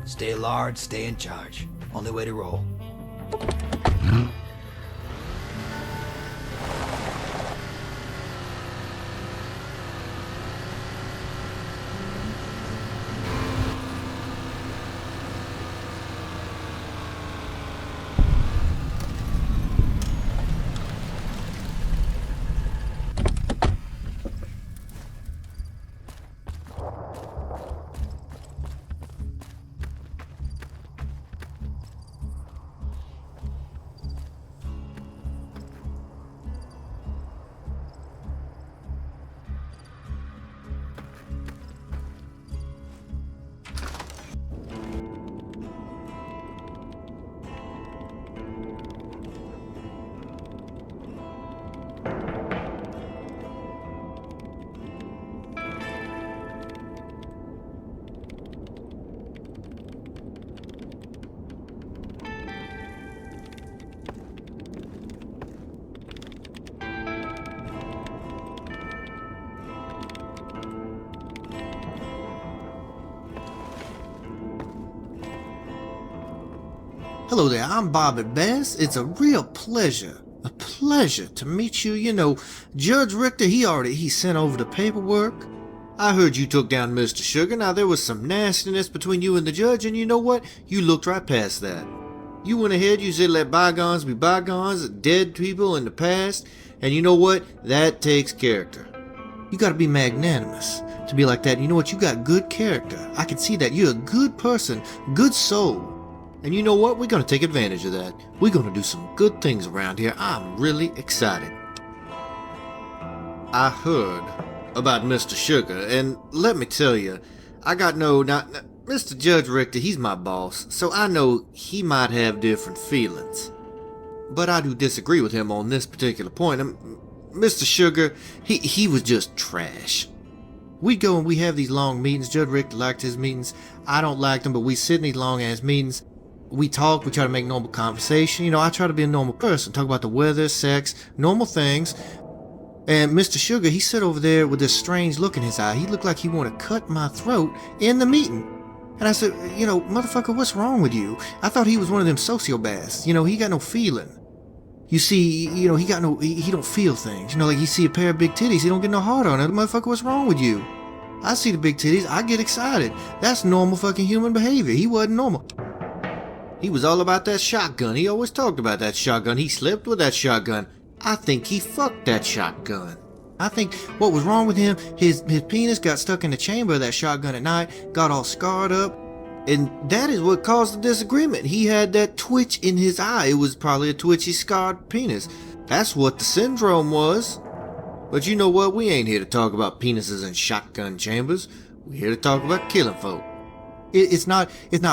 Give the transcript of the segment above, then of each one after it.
Stay large, stay in charge. Only way to roll. Hello there, I'm Bob at Bass. It's a real pleasure to meet you. You know, Judge Richter, he sent over the paperwork. I heard you took down Mr. Sugar. Now, there was some nastiness between you and the judge, and you know what? You looked right past that. You went ahead, you said let bygones be bygones, dead people in the past, and you know what? That takes character. You gotta be magnanimous to be like that. You know what? You got good character. I can see that. You're a good person, good soul. And you know what? We're going to take advantage of that. We're going to do some good things around here. I'm really excited. I heard about Mr. Sugar, and let me tell you, I got Mr. Judge Richter, he's my boss, so I know he might have different feelings. But I do disagree with him on this particular point. Mr. Sugar, he was just trash. We go and we have these long meetings. Judge Richter liked his meetings. I don't like them, but we sit in these long-ass meetings. We talk, we try to make normal conversation. You know, I try to be a normal person, talk about the weather, sex, normal things. And Mr. Sugar, he sat over there with this strange look in his eye. He looked like he wanted to cut my throat in the meeting. And I said, you know, motherfucker, what's wrong with you? I thought he was one of them sociopaths. You know, he got no feeling. You see, you know, he don't feel things. You know, like he see a pair of big titties, he don't get no heart on it. Motherfucker, what's wrong with you? I see the big titties, I get excited. That's normal fucking human behavior. He wasn't normal. He was all about that shotgun. He always talked about that shotgun. He slept with that shotgun. I think he fucked that shotgun. I think what was wrong with him, his penis got stuck in the chamber of that shotgun at night, got all scarred up, and that is what caused the disagreement. He had that twitch in his eye. It was probably a twitchy, scarred penis. That's what the syndrome was. But you know what? We ain't here to talk about penises and shotgun chambers. We're here to talk about killing folk. It's not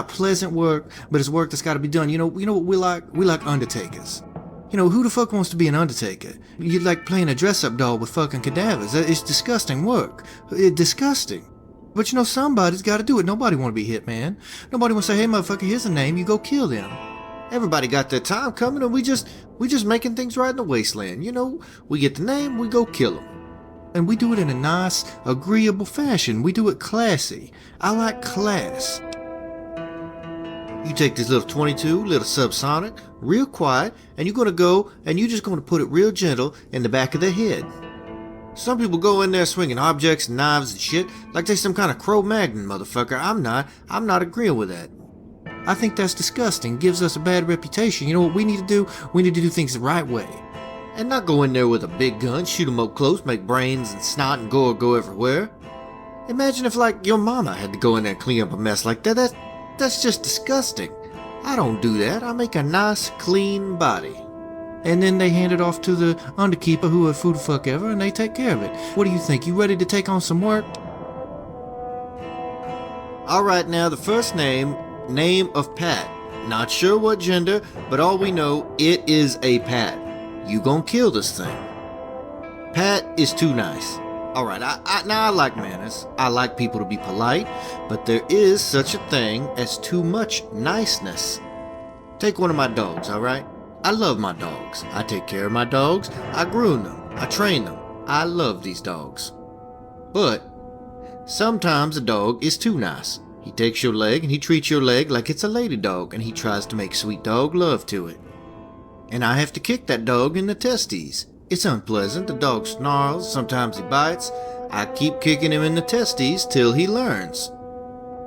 pleasant work, but it's work that's got to be done. You know what we like? We like undertakers. You know, who the fuck wants to be an undertaker? You'd like playing a dress-up doll with fucking cadavers. It's disgusting work. It's disgusting. But you know, somebody's got to do it. Nobody want to be Hitman. Nobody want to say, hey motherfucker, here's a name, you go kill them. Everybody got their time coming, and we just making things right in the wasteland. You know, we get the name, we go kill them. And we do it in a nice, agreeable fashion. We do it classy. I like class. You take this little 22, little subsonic, real quiet, and you're going to go and you're just going to put it real gentle in the back of their head. Some people go in there swinging objects and knives and shit like they some kind of Cro-Magnon motherfucker. I'm not agreeing with that. I think that's disgusting. Gives us a bad reputation. You know what we need to do? We need to do things the right way. And not go in there with a big gun, shoot 'em up close, make brains and snot and gore go everywhere. Imagine if, like, your mama had to go in there and clean up a mess like that. That's just disgusting. I don't do that. I make a nice, clean body. And then they hand it off to the underkeeper, who would food fuck ever, and they take care of it. What do you think? You ready to take on some work? Alright, now the first name of Pat. Not sure what gender, but all we know, it is a Pat. You gonna kill this thing. Pat is too nice. Alright, I like manners. I like people to be polite, but there is such a thing as too much niceness. Take one of my dogs, alright? I love my dogs. I take care of my dogs. I groom them. I train them. I love these dogs. But sometimes a dog is too nice. He takes your leg and he treats your leg like it's a lady dog, and he tries to make sweet dog love to it. And I have to kick that dog in the testes. It's unpleasant. The dog snarls. Sometimes he bites. I keep kicking him in the testes till he learns.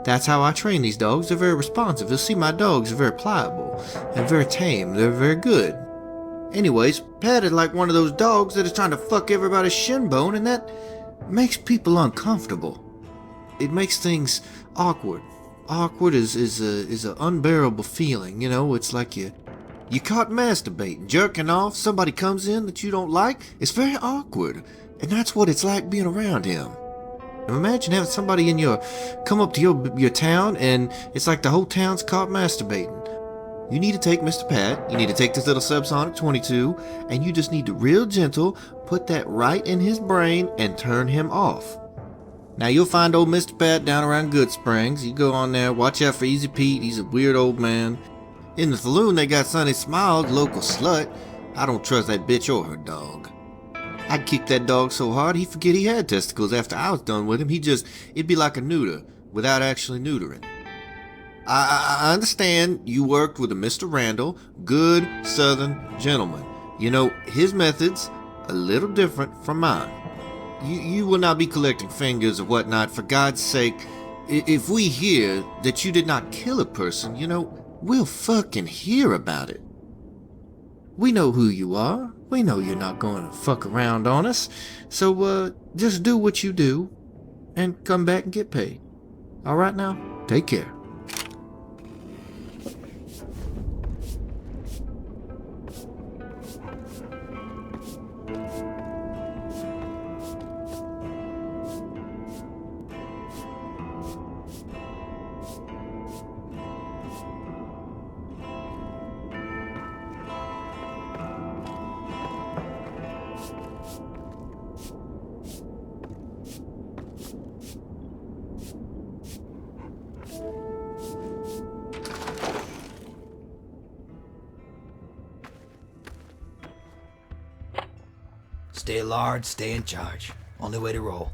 That's how I train these dogs. They're very responsive. You'll see my dogs are very pliable and very tame. They're very good. Anyways, Pat is like one of those dogs that is trying to fuck everybody's shin bone, and that makes people uncomfortable. It makes things awkward. Awkward is an unbearable feeling. You know, it's like you caught masturbating, jerking off. Somebody comes in that you don't like. It's very awkward, and that's what it's like being around him. Imagine having somebody come up to your town, and it's like the whole town's caught masturbating. You need to take Mr. Pat, you need to take this little subsonic 22, and you just need to real gentle put that right in his brain and turn him off. Now you'll find old Mr. Pat down around Good Springs. You go on there, watch out for Easy Pete, he's a weird old man. In the saloon they got Sunny Smile, local slut. I don't trust that bitch or her dog. I'd kick that dog so hard he'd forget he had testicles after I was done with him. It'd be like a neuter, without actually neutering. I understand you worked with a Mr. Randall, good southern gentleman. You know, his methods, a little different from mine. You will not be collecting fingers or whatnot, for God's sake. If we hear that you did not kill a person, you know, we'll fucking hear about it. We know who you are. We know you're not going to fuck around on us. So, just do what you do and come back and get paid. All right now? Take care. Stay large, stay in charge. Only way to roll.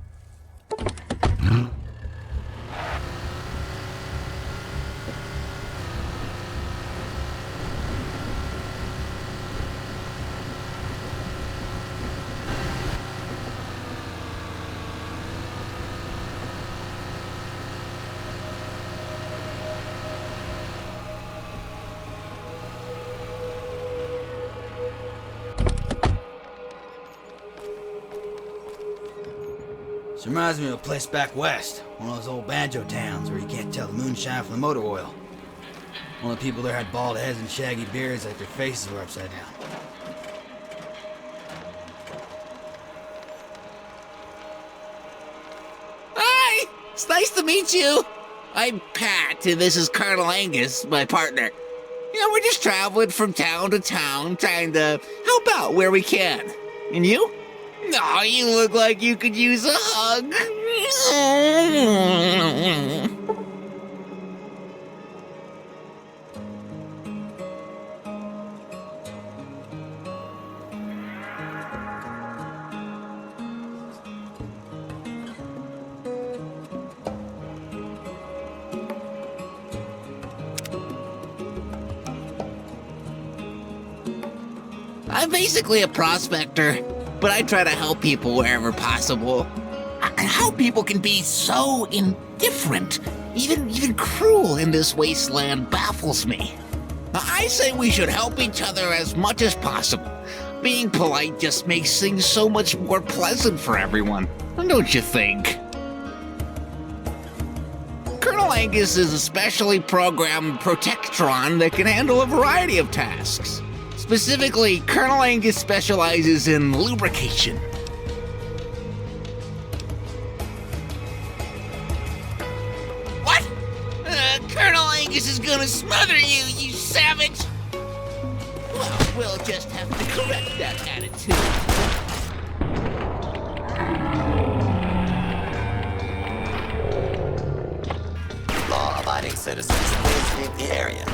This reminds me of a place back west. One of those old banjo towns where you can't tell the moonshine from the motor oil. One of the people there had bald heads and shaggy beards like their faces were upside down. Hi! It's nice to meet you. I'm Pat, and this is Colonel Angus, my partner. You know, we're just traveling from town to town, trying to help out where we can. And you? Aw, you look like you could use a hug. I'm basically a prospector, but I try to help people wherever possible. How people can be so indifferent Even cruel in this wasteland baffles me. I say we should help each other as much as possible. Being polite just makes things so much more pleasant for everyone, don't you think? Colonel Angus is a specially programmed protectron that can handle a variety of tasks. Specifically, Colonel Angus specializes in lubrication. What? Colonel Angus is gonna smother you, you savage! Well, we'll just have to correct that attitude. Law-abiding citizens, please leave the area.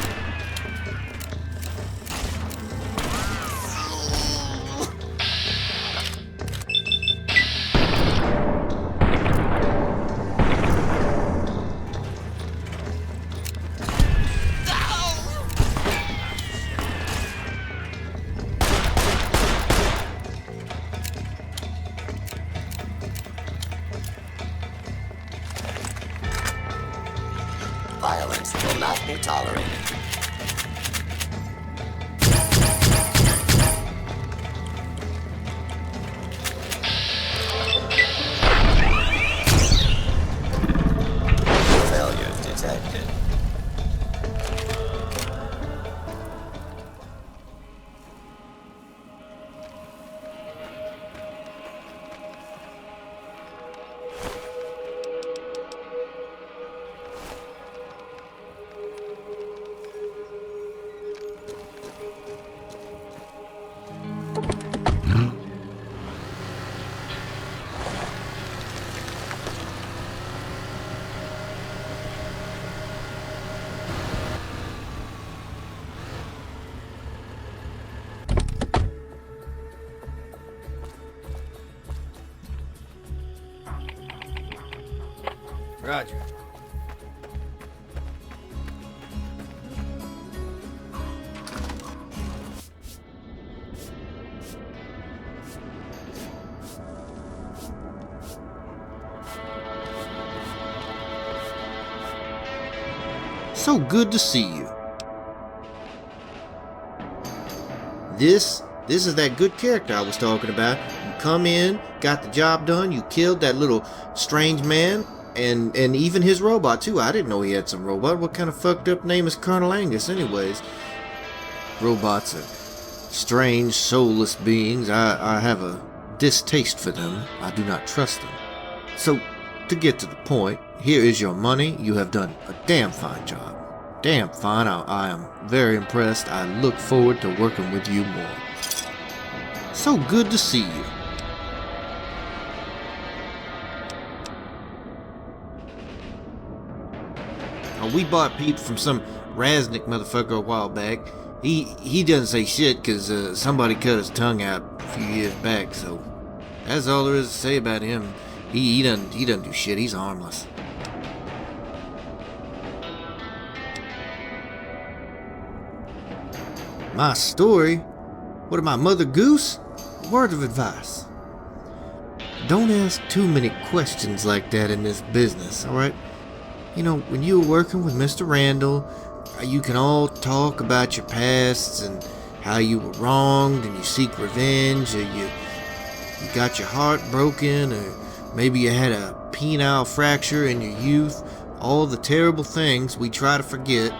Violence will not be tolerated. Failure detected. Roger. So good to see you. This is that good character I was talking about. You come in, got the job done, you killed that little strange man, and even his robot too. I didn't know he had some robot. What kind of fucked up name is Colonel Angus anyways? Robots are strange, soulless beings. I have a distaste for them. I do not trust them. So, to get to the point, here is your money. You have done a damn fine job. Damn fine. I am very impressed. I look forward to working with you more. So good to see you. We bought Pete from some Raznik motherfucker a while back. He doesn't say shit because somebody cut his tongue out a few years back, so that's all there is to say about him. He doesn't do shit. He's harmless. My story? What am I, Mother Goose? Word of advice. Don't ask too many questions like that in this business, alright? You know, when you were working with Mr. Randall, you can all talk about your pasts and how you were wronged and you seek revenge, or you got your heart broken, or maybe you had a penile fracture in your youth. All the terrible things we try to forget.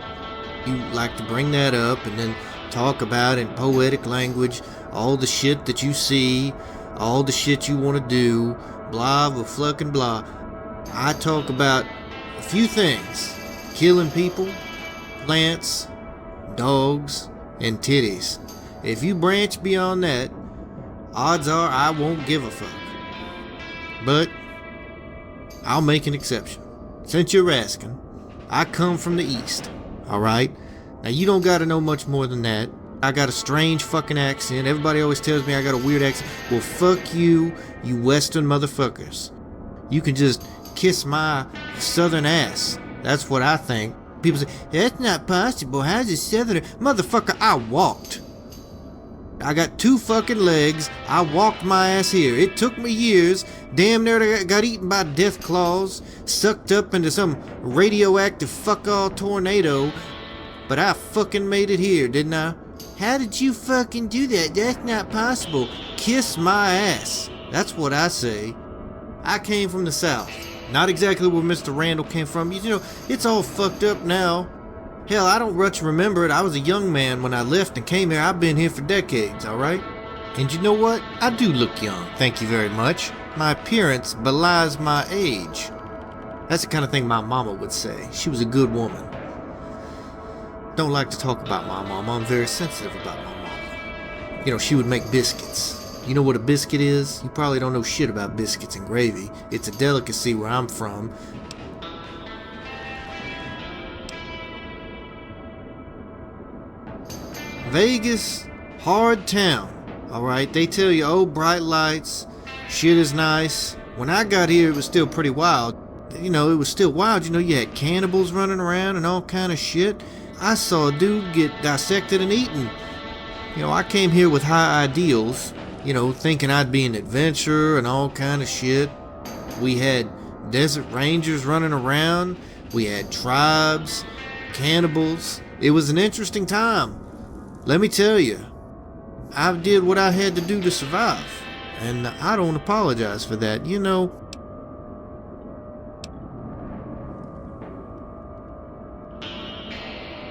You like to bring that up and then talk about in poetic language all the shit that you see, all the shit you want to do, blah blah fucking blah. I talk about a few things: killing people, plants, dogs, and titties. If you branch beyond that, odds are I won't give a fuck. But I'll make an exception. Since you're asking, I come from the East, alright? Now you don't gotta know much more than that. I got a strange fucking accent. Everybody always tells me I got a weird accent. Well, fuck you, you Western motherfuckers. You can just kiss my southern ass. That's what I think. People say, that's not possible. How's a southerner? Motherfucker, I walked. I got 2 fucking legs. I walked my ass here. It took me years. Damn near I got eaten by death claws, sucked up into some radioactive fuck-all tornado. But I fucking made it here, didn't I? How did you fucking do that? That's not possible. Kiss my ass. That's what I say. I came from the South. Not exactly where Mr. Randall came from. You know, it's all fucked up now. Hell, I don't much remember it. I was a young man when I left and came here. I've been here for decades, alright? And you know what? I do look young, thank you very much. My appearance belies my age. That's the kind of thing my mama would say. She was a good woman. Don't like to talk about my mama. I'm very sensitive about my mama. You know, she would make biscuits. You know what a biscuit is? You probably don't know shit about biscuits and gravy. It's a delicacy where I'm from. Vegas, hard town. Alright, they tell you, oh, bright lights, shit is nice. When I got here, it was still pretty wild. You know, it was still wild. You know, you had cannibals running around and all kind of shit. I saw a dude get dissected and eaten. You know, I came here with high ideals, you know, thinking I'd be an adventurer and all kind of shit. We had desert rangers running around. We had tribes, cannibals. It was an interesting time. Let me tell you, I did what I had to do to survive, and I don't apologize for that, you know.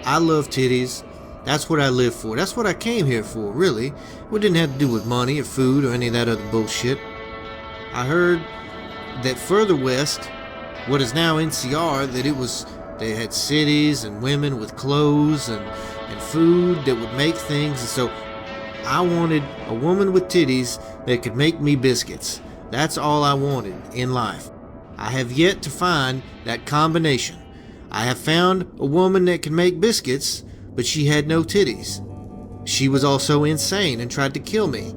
I love titties. That's what I live for. That's what I came here for, really. It didn't have to do with money or food or any of that other bullshit. I heard that further west, what is now NCR, that they had cities and women with clothes and food that would make things, and so I wanted a woman with titties that could make me biscuits. That's all I wanted in life. I have yet to find that combination. I have found a woman that can make biscuits, but she had no titties. She was also insane and tried to kill me.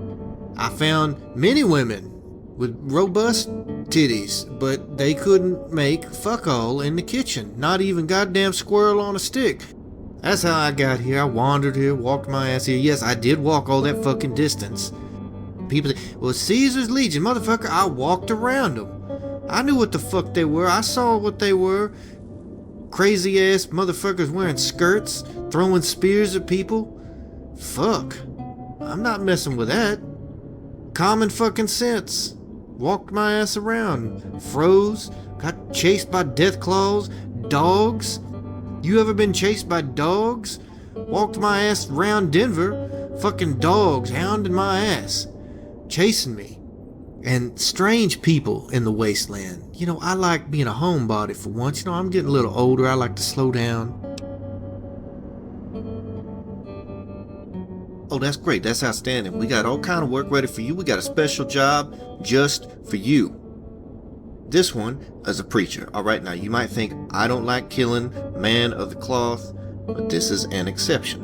I found many women with robust titties, but they couldn't make fuck all in the kitchen. Not even goddamn squirrel on a stick. That's how I got here. I wandered here, walked my ass here. Yes, I did walk all that fucking distance. People say, well, Caesar's Legion, motherfucker, I walked around them. I knew what the fuck they were. I saw what they were. Crazy ass motherfuckers wearing skirts, throwing spears at people. Fuck. I'm not messing with that. Common fucking sense. Walked my ass around. Froze. Got chased by death claws. Dogs. You ever been chased by dogs? Walked my ass around Denver. Fucking dogs hounding my ass. Chasing me. And strange people in the wasteland. You know, I like being a homebody for once. You know, I'm getting a little older. I like to slow down. Oh, that's great. That's outstanding. We got all kind of work ready for you. We got a special job just for you. This one is a preacher. All right, now you might think I don't like killing man of the cloth, but this is an exception.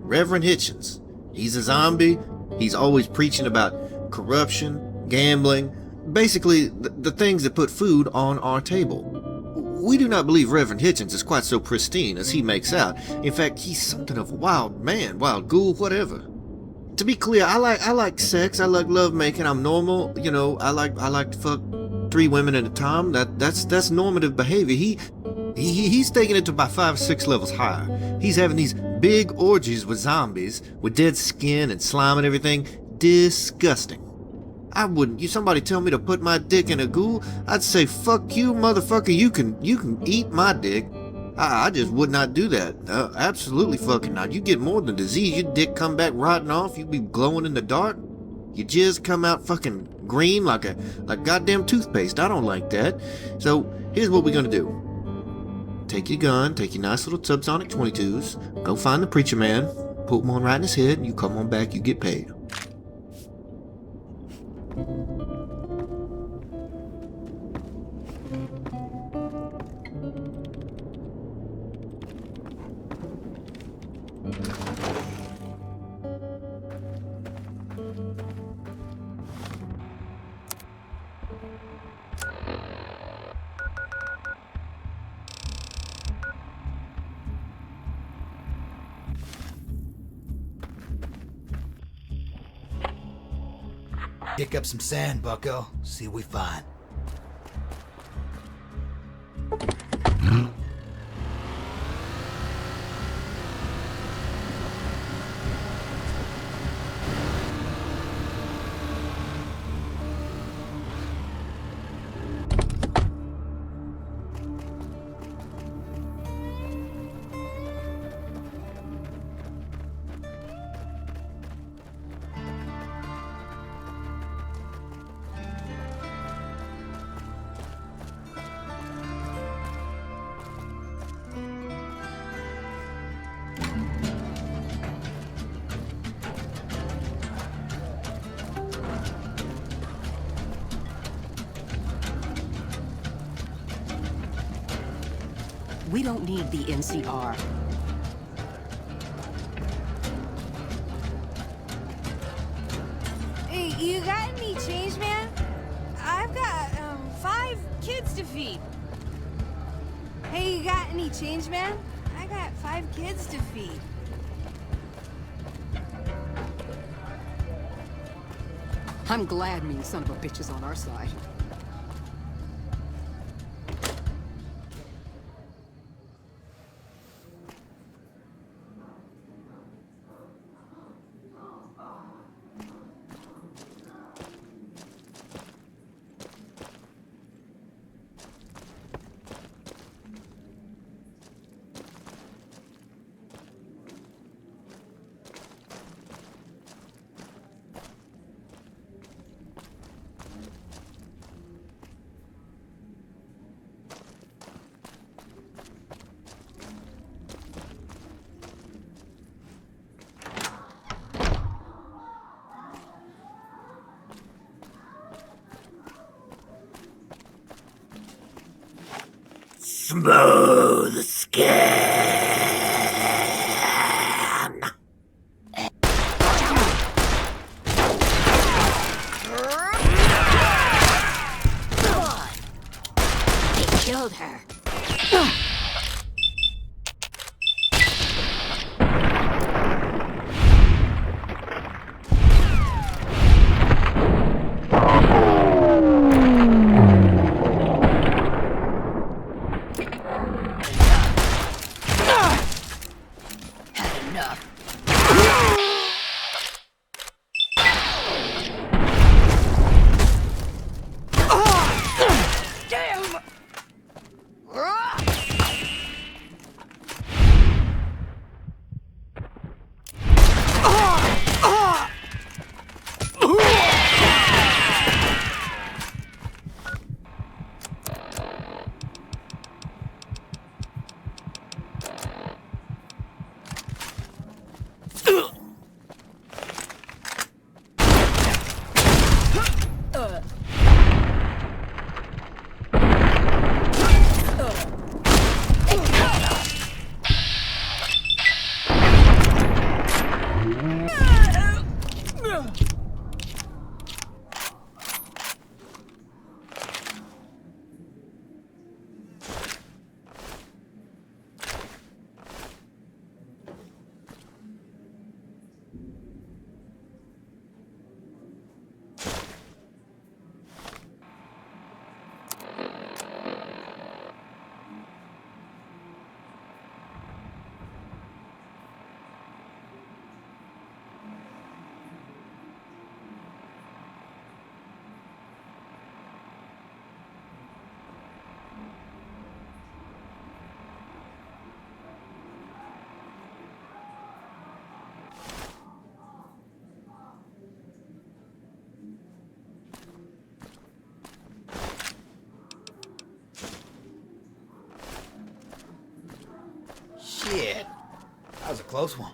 Reverend Hitchens. He's a zombie. He's always preaching about corruption, gambling, basically the things that put food on our table. We do not believe Reverend Hitchens is quite so pristine as he makes out. In fact, he's something of a wild man, wild ghoul, whatever. To be clear, I like sex. I like lovemaking. I'm normal. You know, I like to fuck 3 women at a time. That's normative behavior. He's taking it to about 5 or 6 levels higher. He's having these big orgies with zombies, with dead skin and slime and everything. Disgusting. I wouldn't. Somebody tell me to put my dick in a ghoul, I'd say, fuck you, motherfucker, you can eat my dick. I just would not do that. Absolutely fucking not. You get more than disease. Your dick come back rotting off. You be glowing in the dark. Your jizz come out fucking green like goddamn toothpaste. I don't like that. So here's what we're gonna do. Take your gun, take your nice little subsonic 22s, go find the preacher man, put them on right in his head, and you come on back, you get paid. Pick up some sand, bucko. See what we find. We don't need the NCR. Hey, you got any change, man? I've got, 5 kids to feed. Hey, you got any change, man? I got 5 kids to feed. I'm glad mean son of a bitch is on our side. Smooth skin. They killed her. Shit. That was a close one.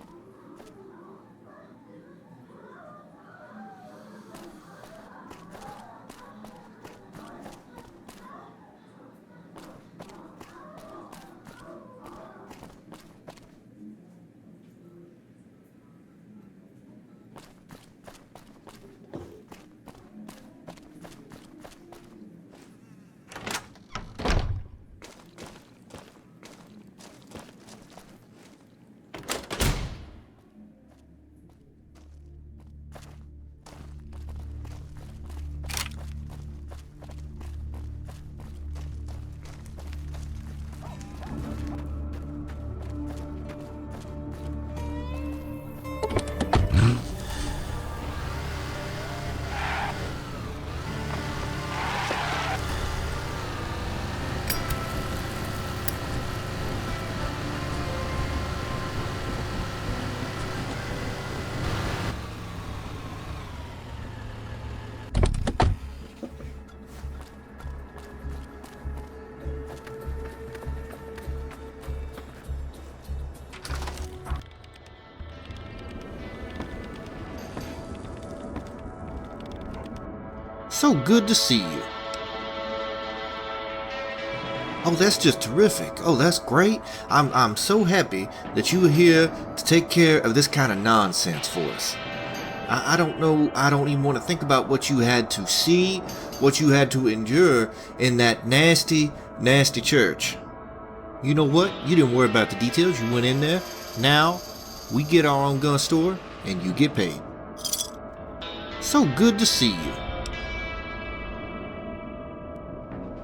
So good to see you. Oh, that's just terrific. Oh, that's great. I'm so happy that you were here to take care of this kind of nonsense for us. I don't know, I don't even want to think about what you had to see, what you had to endure in that nasty, nasty church. You know what? You didn't worry about the details. You went in there. Now, we get our own gun store, and you get paid. So good to see you.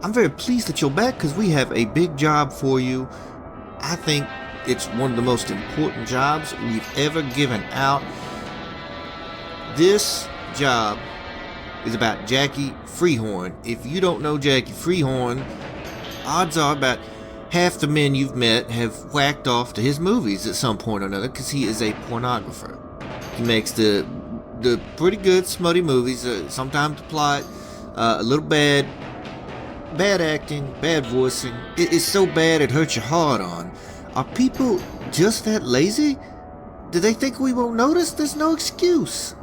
I'm very pleased that you're back because we have a big job for you. I think it's one of the most important jobs we've ever given out. This job is about Jackie Freehorn. If you don't know Jackie Freehorn, odds are about half the men you've met have whacked off to his movies at some point or another because he is a pornographer. He makes the pretty good smutty movies, sometimes the plot a little bad acting, bad voicing. It's so bad it hurts your heart on. Are people just that lazy? Do they think we won't notice? There's no excuse.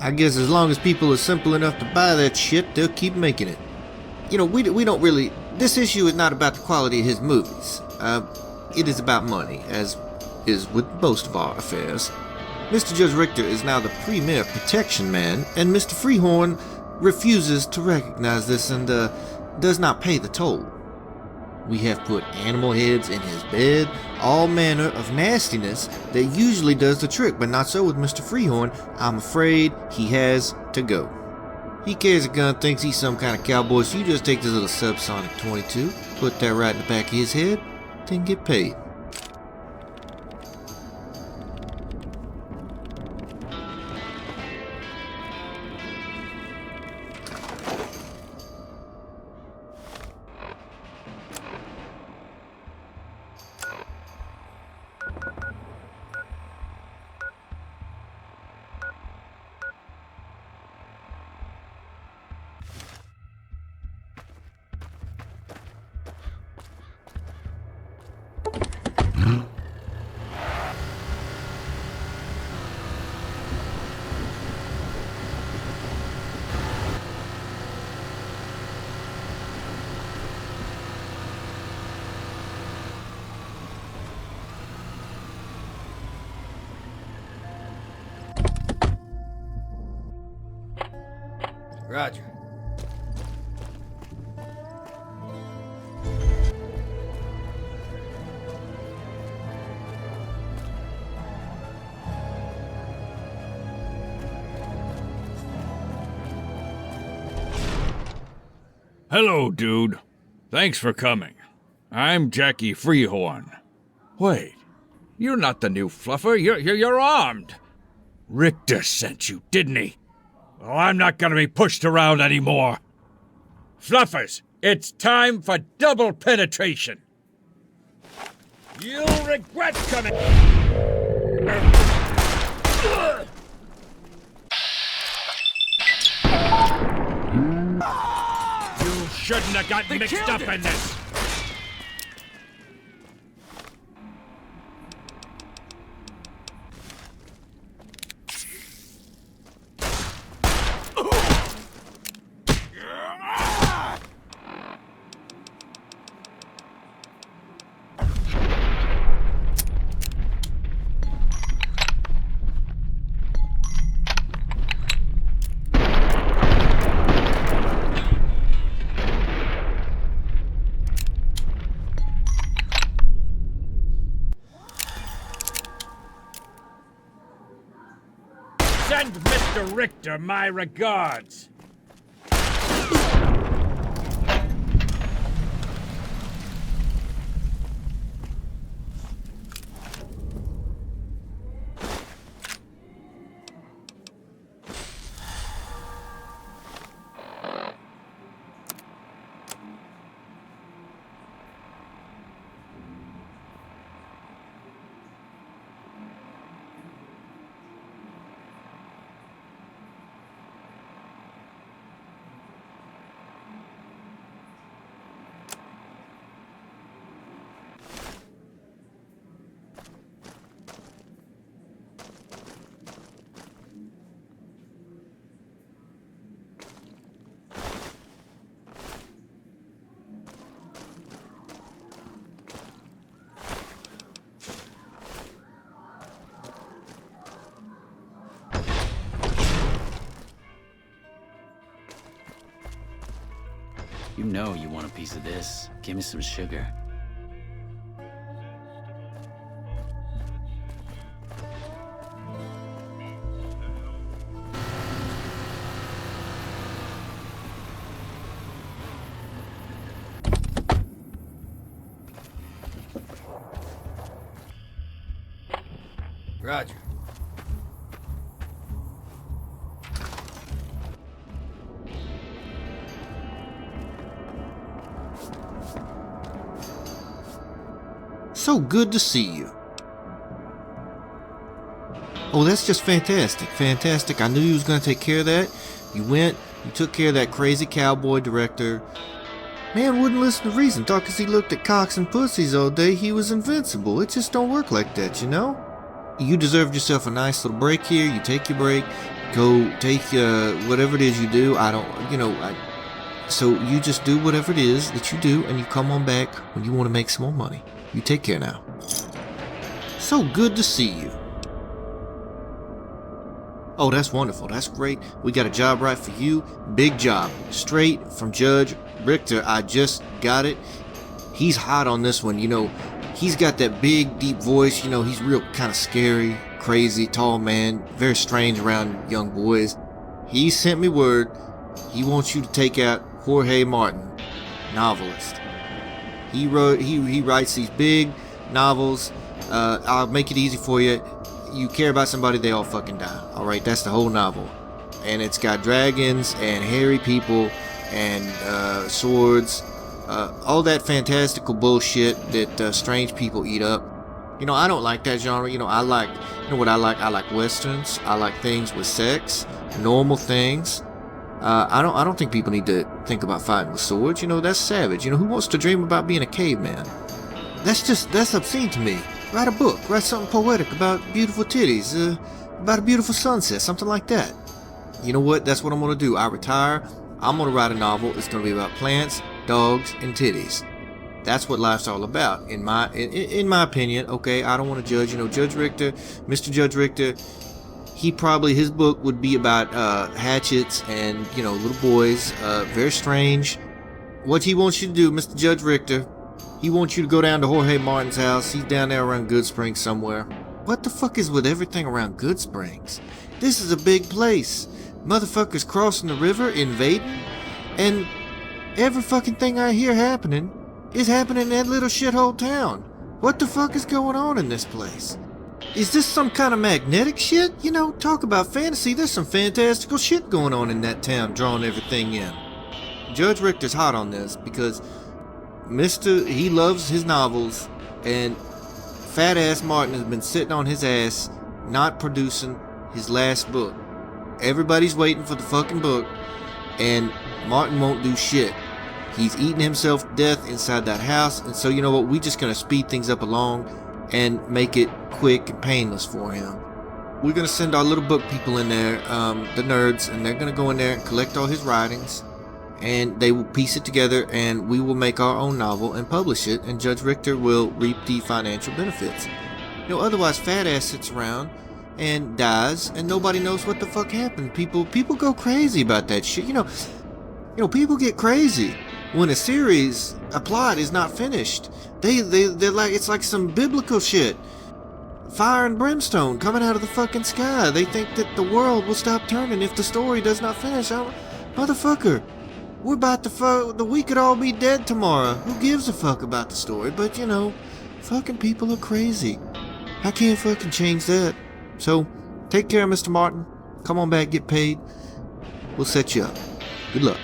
I guess as long as people are simple enough to buy that shit, they'll keep making it. You know, we don't really... This issue is not about the quality of his movies. It is about money, as is with most of our affairs. Mr. Judge Richter is now the premier protection man, and Mr. Freehorn refuses to recognize this and does not pay the toll. We have put animal heads in his bed, all manner of nastiness that usually does the trick, but not so with Mr. Freehorn. I'm afraid he has to go. He carries a gun, thinks he's some kind of cowboy, so you just take this little subsonic 22, put that right in the back of his head, then get paid. Roger. Hello, dude. Thanks for coming. I'm Jackie Freehorn. Wait, you're not the new fluffer. You're armed. Richter sent you, didn't he? Well, I'm not gonna be pushed around anymore. Fluffers, it's time for double penetration. You'll regret coming. You shouldn't have gotten mixed up in this. Send Mr. Richter my regards. You know you want a piece of this. Give me some sugar. Roger. So good to see you. Oh, that's just fantastic. Fantastic. I knew you was going to take care of that. You went, you took care of that crazy cowboy director. Man wouldn't listen to reason. Thought because he looked at cocks and pussies all day, he was invincible. It just don't work like that, you know? You deserved yourself a nice little break here. You take your break. Go take whatever it is you do. I don't, you know, so you just do whatever it is that you do, and you come on back when you want to make some more money. You take care now. So good to see you. Oh, that's wonderful. That's great. We got a job right for you. Big job. Straight from Judge Richter. I just got it. He's hot on this one. You know, he's got that big, deep voice. You know, he's real kind of scary, crazy, tall man. Very strange around young boys. He sent me word. He wants you to take out Jorge Martin, novelist. He writes these big novels. I'll make it easy for you. You care about somebody, they all fucking die. Alright, that's the whole novel. And it's got dragons and hairy people and swords. All that fantastical bullshit that strange people eat up. You know, I don't like that genre. You know, you know what I like? I like westerns. I like things with sex, normal things. I don't think people need to think about fighting with swords. You know, that's savage. You know, who wants to dream about being a caveman? That's obscene to me. Write a book. Write something poetic about beautiful titties, about a beautiful sunset, something like that. You know what? That's what I'm gonna do. I retire. I'm gonna write a novel. It's gonna be about plants, dogs, and titties. That's what life's all about, in my opinion. Okay, I don't want to judge. You know, Judge Richter, Mr. Judge Richter. His book would be about hatchets and, you know, little boys. Very strange. What he wants you to do, Mr. Judge Richter, he wants you to go down to Jorge Martin's house. He's down there around Good Springs somewhere. What the fuck is with everything around Good Springs? This is a big place. Motherfuckers crossing the river, invading, and every fucking thing I hear happening is happening in that little shithole town. What the fuck is going on in this place? Is this some kind of magnetic shit? You know, talk about fantasy. There's some fantastical shit going on in that town, drawing everything in. Judge Richter's hot on this because he loves his novels, and fat ass Martin has been sitting on his ass, not producing his last book. Everybody's waiting for the fucking book, and Martin won't do shit. He's eating himself to death inside that house, and so you know what? We just gonna speed things up along and make it quick and painless for him. We're gonna send our little book people in there, the nerds, and they're gonna go in there and collect all his writings, and they will piece it together, and we will make our own novel and publish it, and Judge Richter will reap the financial benefits. You know, otherwise fat ass sits around and dies, and nobody knows what the fuck happened. People go crazy about that shit. You know, people get crazy when a plot is not finished. They're like, it's like some biblical shit. Fire and brimstone coming out of the fucking sky. They think that the world will stop turning if the story does not finish. Motherfucker, we could all be dead tomorrow. Who gives a fuck about the story? But you know, fucking people are crazy. I can't fucking change that. So, take care, Mr. Martin. Come on back, get paid. We'll set you up. Good luck.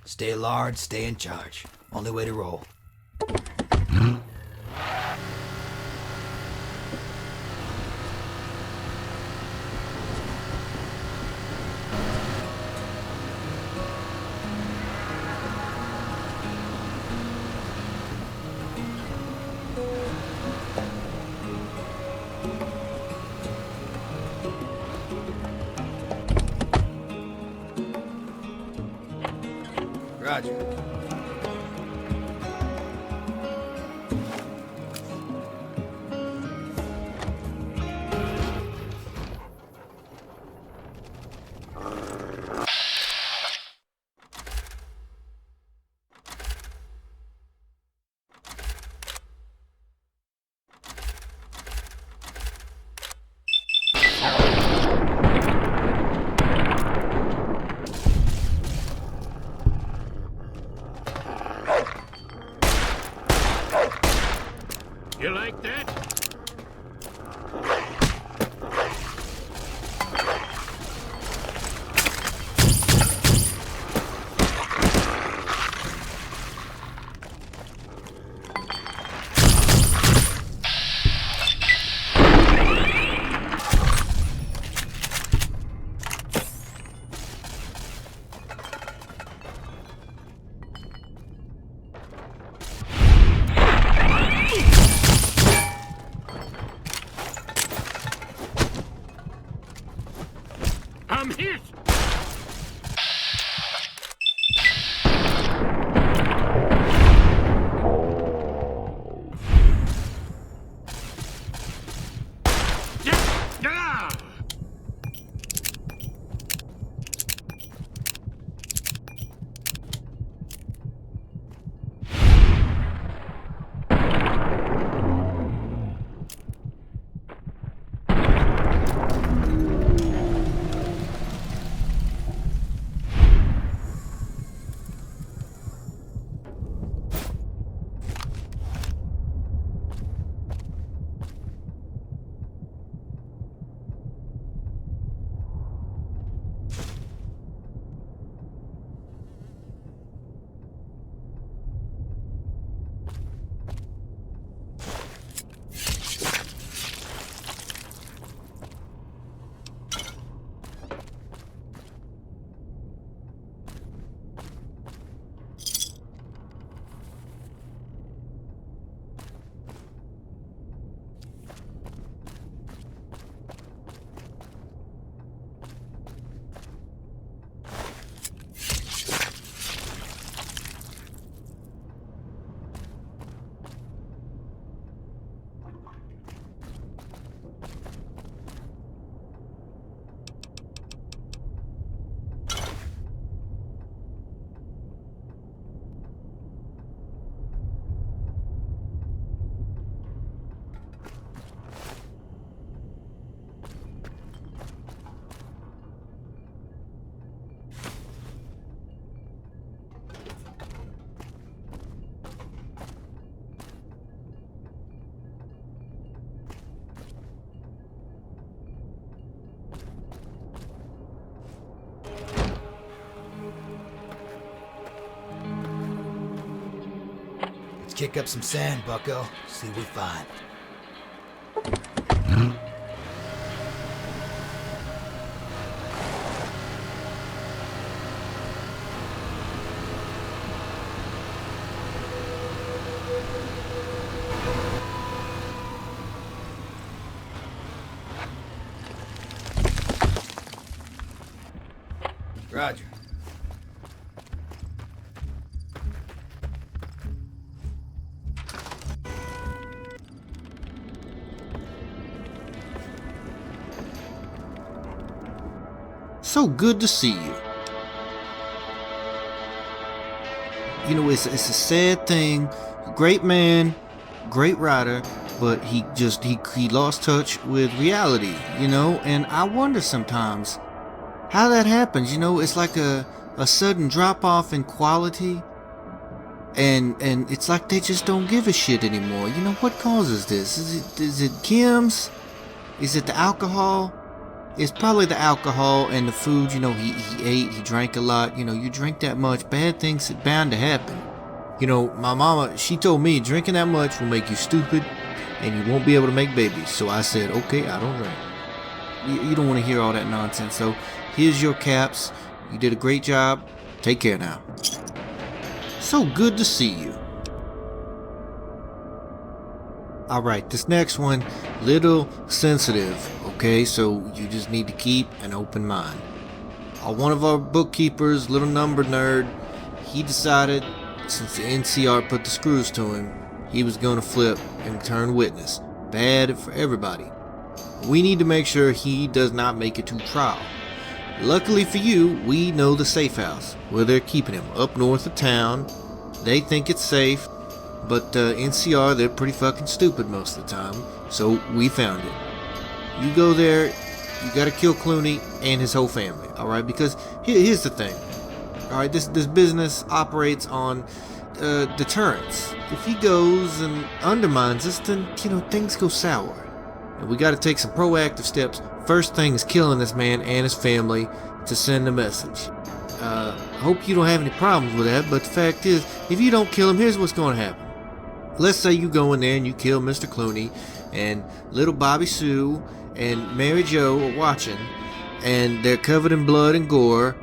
Stay large, stay in charge. Only way to roll. Roger. You like that? I'm hit! Kick up some sand, bucko. See what we find. Roger. So good to see you. You know, it's a sad thing. Great man, great writer, but he lost touch with reality, you know, and I wonder sometimes how that happens. You know, it's like a sudden drop off in quality, and it's like they just don't give a shit anymore. You know, what causes this? Is it chems? Is it the alcohol? It's probably the alcohol and the food. You know, he ate, he drank a lot. You know, you drink that much, bad things are bound to happen. You know, my mama, she told me drinking that much will make you stupid and you won't be able to make babies. So I said, okay, I don't drink. You don't want to hear all that nonsense. So here's your caps. You did a great job. Take care now. So good to see you. Alright, this next one, little sensitive, okay? So you just need to keep an open mind. One of our bookkeepers, little number nerd, he decided, since the NCR put the screws to him, he was gonna flip and turn witness. Bad for everybody. We need to make sure he does not make it to trial. Luckily for you, we know the safe house where they're keeping him up north of town. They think it's safe, but NCR, they're pretty fucking stupid most of the time, so we found it. You go there, you gotta kill Clooney and his whole family, alright? Because here's the thing, alright? This business operates on deterrence. If he goes and undermines us, then, things go sour. And we gotta take some proactive steps. First thing is killing this man and his family to send a message. Hope you don't have any problems with that, but the fact is, if you don't kill him, here's what's gonna happen. Let's say you go in there and you kill Mr. Clooney, and little Bobby Sue and Mary Jo are watching, and they're covered in blood and gore.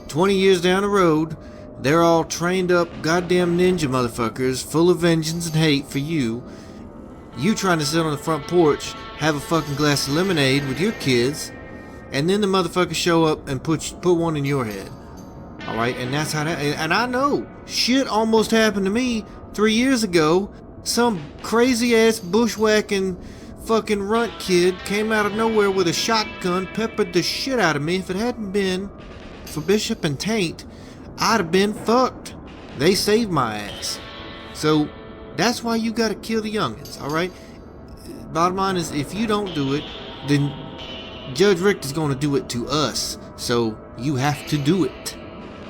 20 years down the road, they're all trained up goddamn ninja motherfuckers, full of vengeance and hate for you. You trying to sit on the front porch, have a fucking glass of lemonade with your kids, and then the motherfuckers show up and put one in your head. Alright, and that's how that, and I know, shit almost happened to me 3 years ago. Some crazy ass bushwhacking fucking runt kid came out of nowhere with a shotgun, peppered the shit out of me. If it hadn't been for Bishop and Taint, I'd have been fucked. They saved my ass. So that's why you gotta kill the youngins, alright? Bottom line is, if you don't do it, then Judge Richter's gonna do it to us. So you have to do it.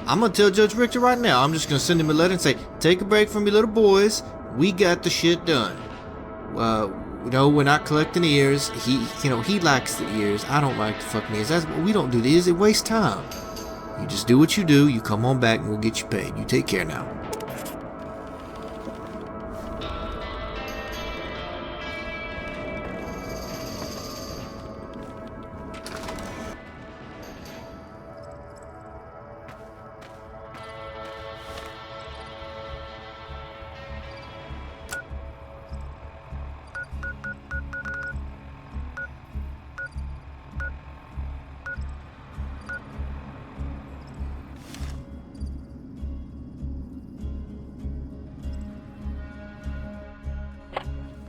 I'm gonna tell Judge Richter right now. I'm just gonna send him a letter and say, take a break from your little boys. We got the shit done. We're not collecting ears. He likes the ears. I don't like the fucking ears. We don't do these. It wastes time. You just do what you do. You come on back and we'll get you paid. You take care now.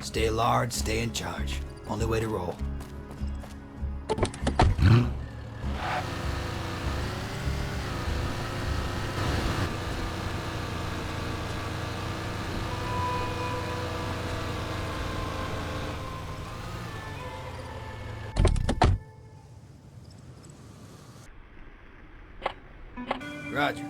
Stay large, stay in charge. Only way to roll. Roger.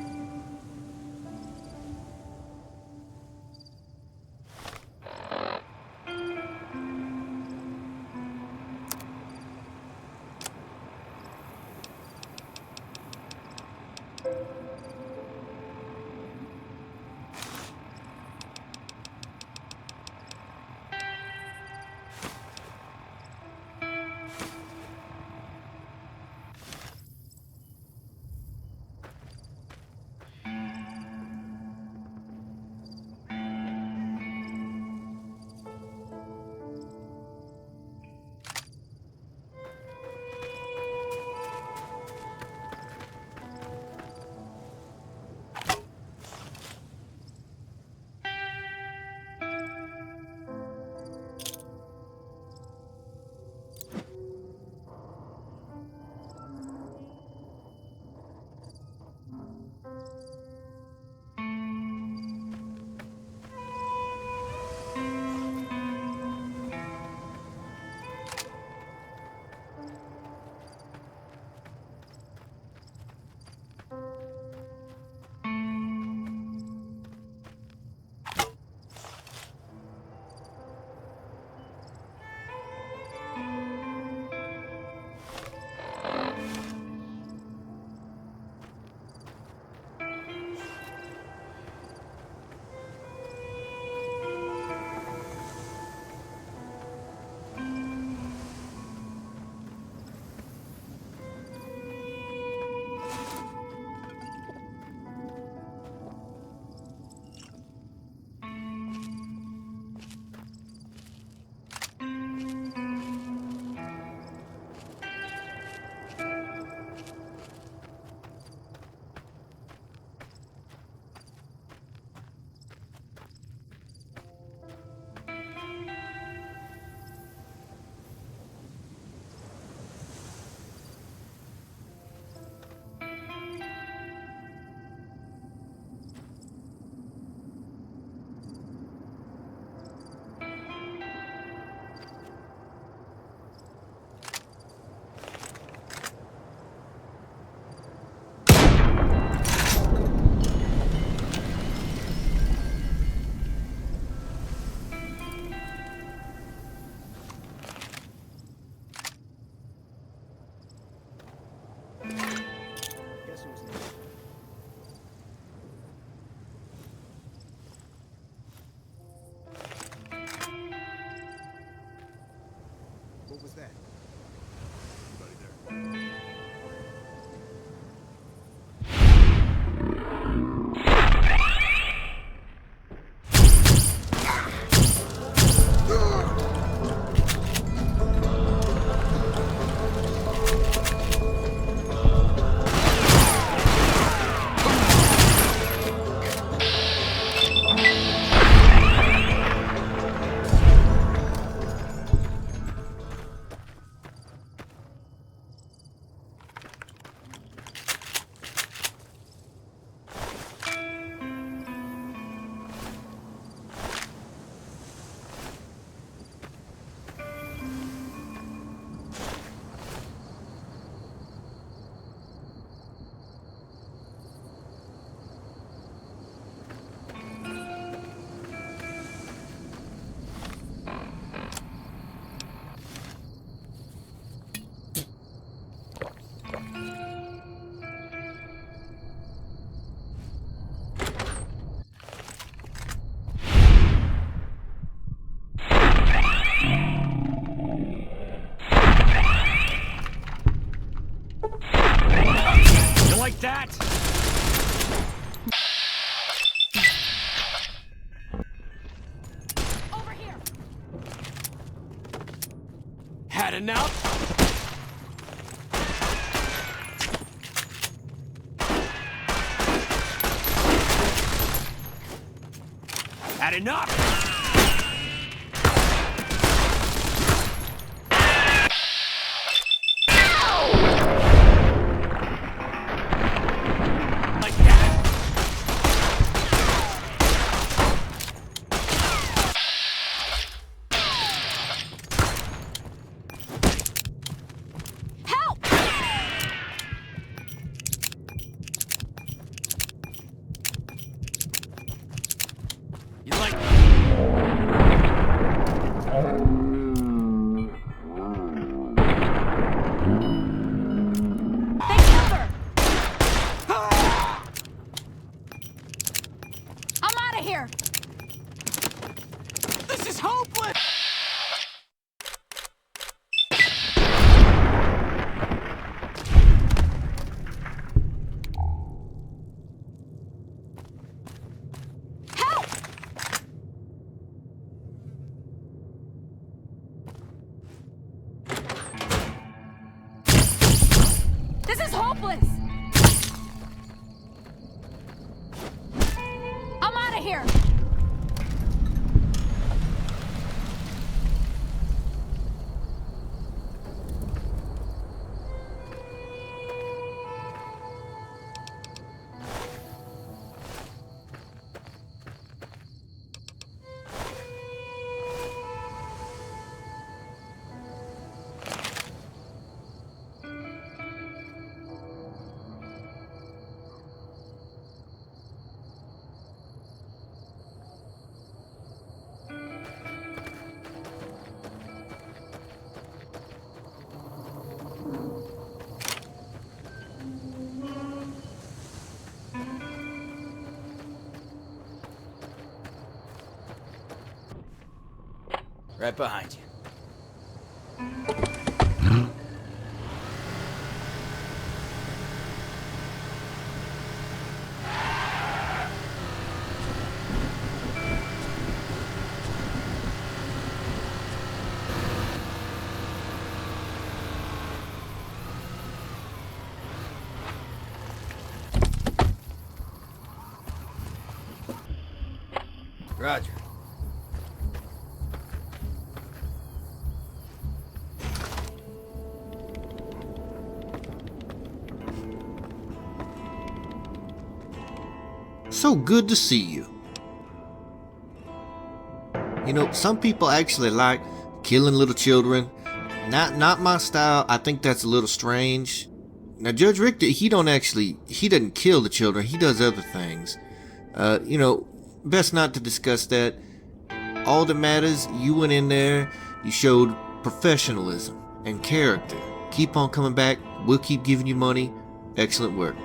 enough? Had enough? This is hopeless! Help! This is hopeless! I'm out of here! Right behind you. Roger. So good to see you. You know, some people actually like killing little children. Not my style. I think that's a little strange. Now, Judge Richter, he doesn't kill the children. He does other things. You know, best not to discuss that. All that matters, you went in there, you showed professionalism and character. Keep on coming back. We'll keep giving you money. Excellent work.